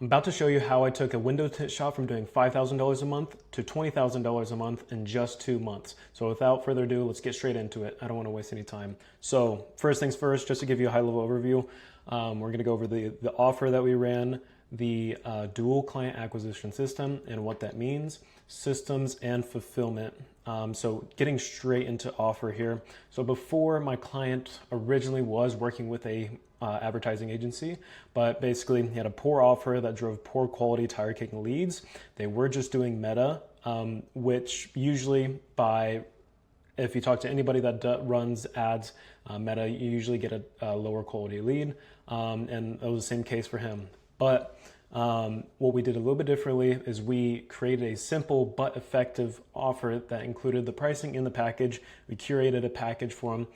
I'm about to show you how I took a window tint shop from doing $5,000 a month to $20,000 a month in just 2 months. So without further ado, let's get straight into it. I don't want to waste any time. So first things first, just to give you a high level overview, we're going to go over the offer that we ran, the dual client acquisition system and what that means, systems and fulfillment. So getting straight into offer here. So before, my client originally was working with a advertising agency, but basically he had a poor offer that drove poor quality tire kicking leads. They were just doing Meta, which usually if you talk to anybody that runs ads, Meta, you usually get a lower quality lead. And it was the same case for him. But what we did a little bit differently is we created a simple but effective offer that included the pricing in the package. We curated a package for him,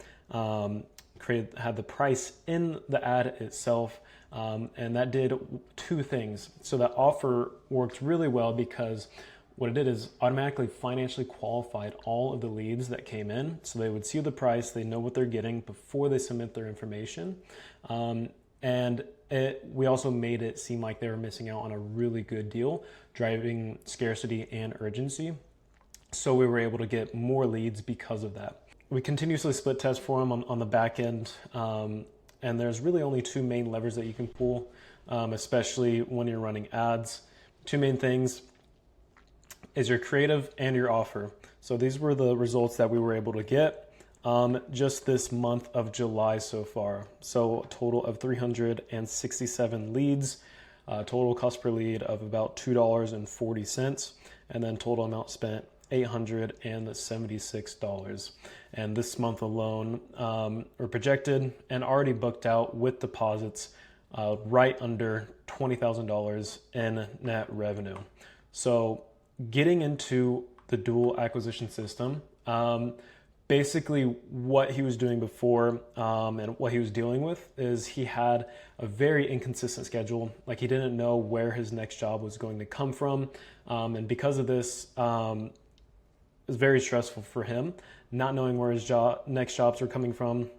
had the price in the ad itself, and that did two things. So that offer worked really well because what it did is automatically financially qualified all of the leads that came in. So they would see the price, they know what they're getting before they submit their information. And we also made it seem like they were missing out on a really good deal, driving scarcity and urgency. So we were able to get more leads because of that. We continuously split test for them on the back end. And there's really only two main levers that you can pull, especially when you're running ads. Two main things is your creative and your offer. So these were the results that we were able to get just this month of July so far. So a total of 367 leads, total cost per lead of about $2.40, and then total amount spent $876. And this month alone, we're projected and already booked out with deposits right under $20,000 in net revenue. So getting into the dual acquisition system, basically what he was doing before and what he was dealing with is he had a very inconsistent schedule. Like, he didn't know where his next job was going to come from. And because of this, it was very stressful for him, not knowing where his next jobs were coming from.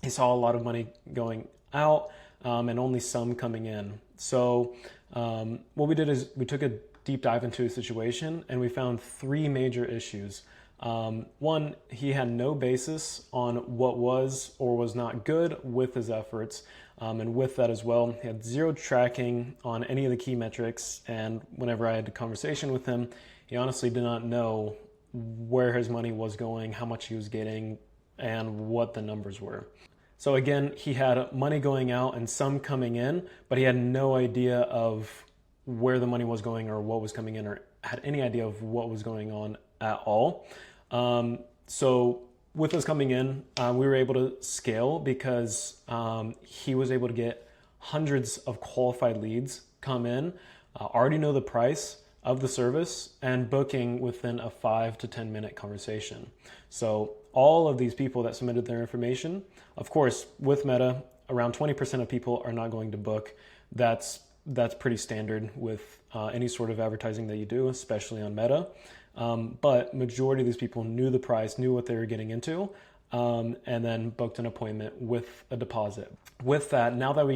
He saw a lot of money going out and only some coming in. So what we did is we took a deep dive into his situation and we found three major issues. One, he had no basis on what was or was not good with his efforts. And with that as well, he had zero tracking on any of the key metrics. And whenever I had a conversation with him, he honestly did not know where his money was going, how much he was getting, and what the numbers were. So again, he had money going out and some coming in, but he had no idea of where the money was going or what was coming in, or had any idea of what was going on at all. So with us coming in, we were able to scale because he was able to get hundreds of qualified leads come in, already know the price of the service, and booking within a 5 to 10 minute conversation. So all of these people that submitted their information, of course, with Meta, around 20% of people are not going to book. That's pretty standard with any sort of advertising that you do, especially on Meta. But majority of these people knew the price, knew what they were getting into, and then booked an appointment with a deposit. With that, now that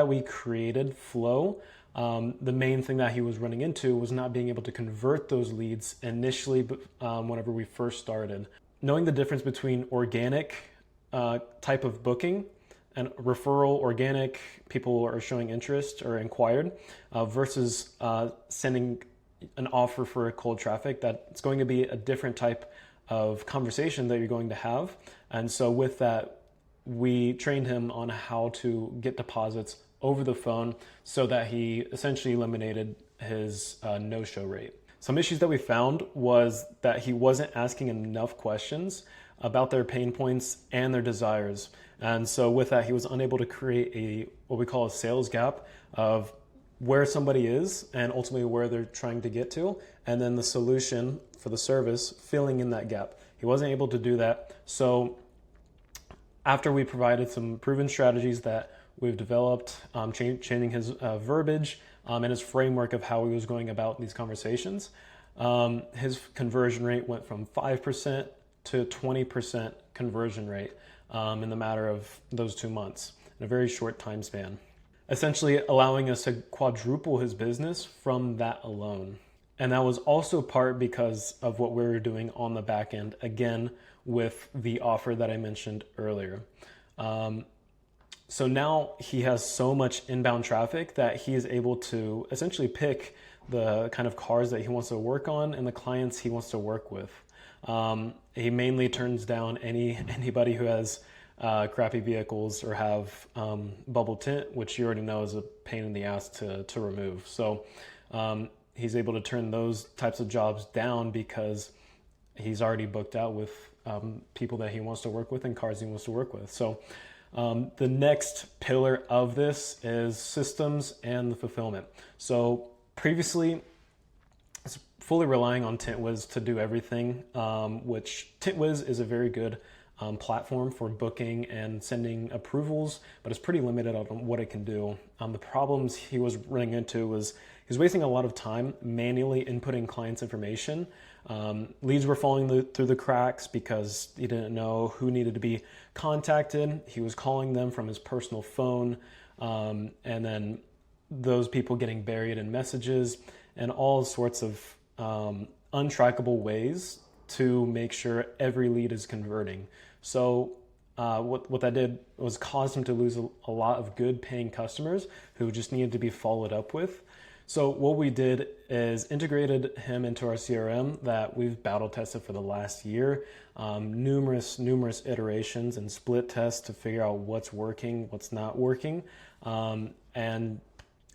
we created flow, the main thing that he was running into was not being able to convert those leads initially whenever we first started. Knowing the difference between organic type of booking and referral, organic, people are showing interest or inquired, versus sending an offer for a cold traffic, that it's going to be a different type of conversation that you're going to have. And so with that, we trained him on how to get deposits over the phone so that he essentially eliminated his no-show rate. Some issues that we found was that he wasn't asking enough questions about their pain points and their desires. And so with that, he was unable to create what we call a sales gap of where somebody is and ultimately where they're trying to get to, and then the solution for the service filling in that gap. He wasn't able to do that. So after we provided some proven strategies that we've developed, changing his verbiage and his framework of how he was going about these conversations, his conversion rate went from 5% to 20% conversion rate in the matter of those 2 months in a very short time span. essentially allowing us to quadruple his business from that alone. And that was also part because of what we were doing on the back end, again, with the offer that I mentioned earlier. So now he has so much inbound traffic that he is able to essentially pick the kind of cars that he wants to work on and the clients he wants to work with. He mainly turns down anybody who has crappy vehicles or have bubble tint, which you already know is a pain in the ass to remove. So he's able to turn those types of jobs down because he's already booked out with people that he wants to work with and cars he wants to work with. So the next pillar of this is systems and the fulfillment. So previously, it's fully relying on TintWiz to do everything, which TintWiz is a very good platform for booking and sending approvals, but it's pretty limited on what it can do. The problems he was running into was he was wasting a lot of time manually inputting clients' information. Leads were falling through the cracks because he didn't know who needed to be contacted. He was calling them from his personal phone, and then those people getting buried in messages and all sorts of untrackable ways to make sure every lead is converting. So what that did was cause him to lose a lot of good paying customers who just needed to be followed up with. So what we did is integrated him into our CRM that we've battle tested for the last year, numerous iterations and split tests to figure out what's working, what's not working, and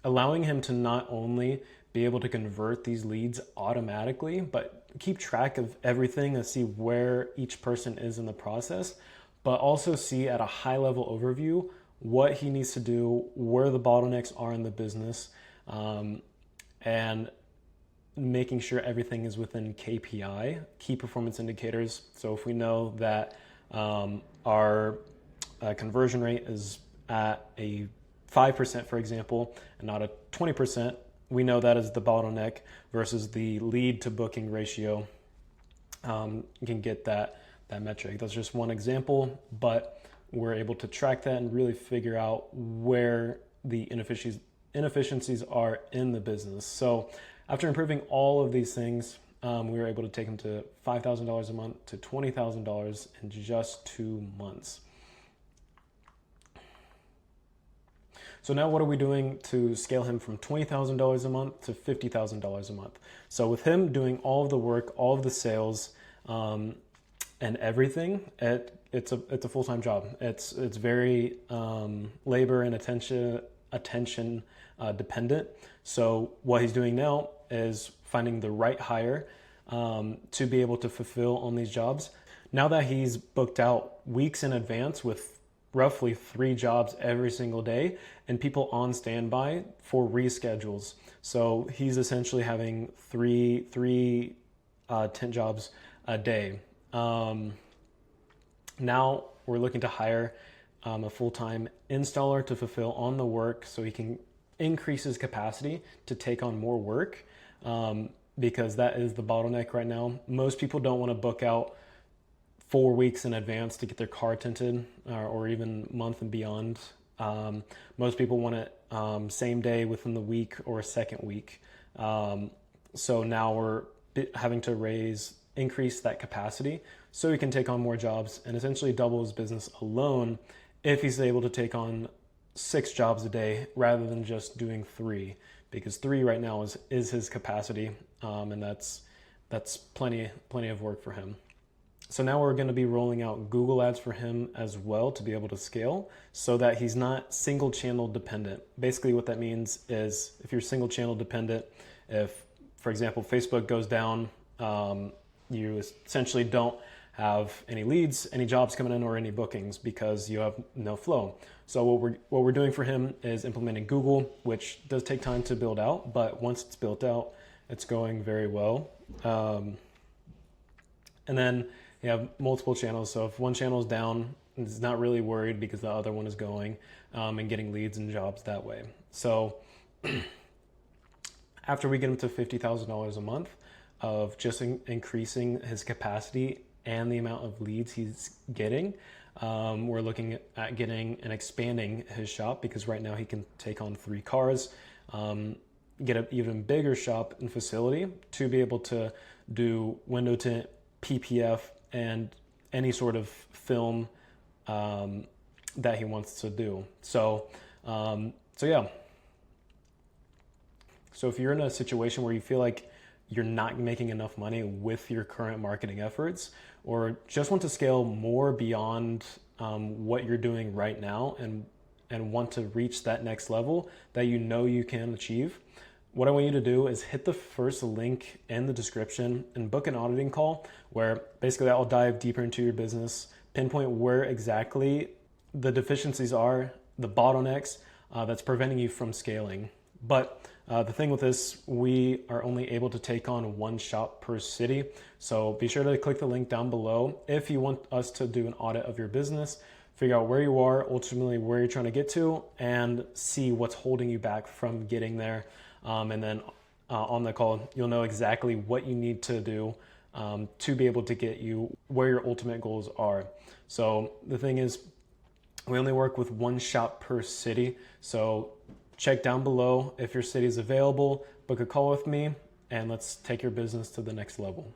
allowing him to not only be able to convert these leads automatically, but keep track of everything and see where each person is in the process, but also see at a high level overview what he needs to do, where the bottlenecks are in the business, and making sure everything is within KPI, key performance indicators. So if we know that our conversion rate is at a 5%, for example, and not a 20%, we know that is the bottleneck versus the lead to booking ratio. You can get that metric. That's just one example, but we're able to track that and really figure out where the inefficiencies are in the business. So after improving all of these things, we were able to take them to $5,000 a month to $20,000 in just 2 months. So now what are we doing to scale him from $20,000 a month to $50,000 a month? So with him doing all of the work, all of the sales, and everything, it's a full-time job. It's very labor and attention dependent. So what he's doing now is finding the right hire to be able to fulfill on these jobs. Now that he's booked out weeks in advance with roughly 3 jobs every single day and people on standby for reschedules. So he's essentially having three tint jobs a day. Now we're looking to hire a full-time installer to fulfill on the work so he can increase his capacity to take on more work, because that is the bottleneck right now. Most people don't want to book out 4 weeks in advance to get their car tinted, or even month and beyond. Most people want it same day within the week or second week. So now we're having to increase that capacity so he can take on more jobs and essentially double his business alone if he's able to take on 6 jobs a day rather than just doing 3, because 3 right now is his capacity, and that's plenty of work for him. So now we're going to be rolling out Google ads for him as well to be able to scale so that he's not single channel dependent. Basically what that means is if you're single channel dependent, if, for example, Facebook goes down, you essentially don't have any leads, any jobs coming in, or any bookings because you have no flow. So what we're doing for him is implementing Google, which does take time to build out, but once it's built out, it's going very well. And then you have multiple channels. So if one channel is down, it's not really worried because the other one is going and getting leads and jobs that way. So after we get him to $50,000 a month of just increasing his capacity and the amount of leads he's getting, We're looking at getting and expanding his shop because right now he can take on 3 cars, get an even bigger shop and facility to be able to do window tint, PPF, and any sort of film that he wants to do. So yeah. So if you're in a situation where you feel like you're not making enough money with your current marketing efforts, or just want to scale more beyond what you're doing right now and want to reach that next level that you know you can achieve, what I want you to do is hit the first link in the description and book an auditing call where basically I'll dive deeper into your business, pinpoint where exactly the deficiencies are, the bottlenecks that's preventing you from scaling. But the thing with this, we are only able to take on 1 shop per city. So be sure to click the link down below if you want us to do an audit of your business, figure out where you are, ultimately where you're trying to get to, and see what's holding you back from getting there. And then on the call, you'll know exactly what you need to do to be able to get you where your ultimate goals are. So the thing is, we only work with 1 shop per city. So check down below if your city is available, book a call with me, and let's take your business to the next level.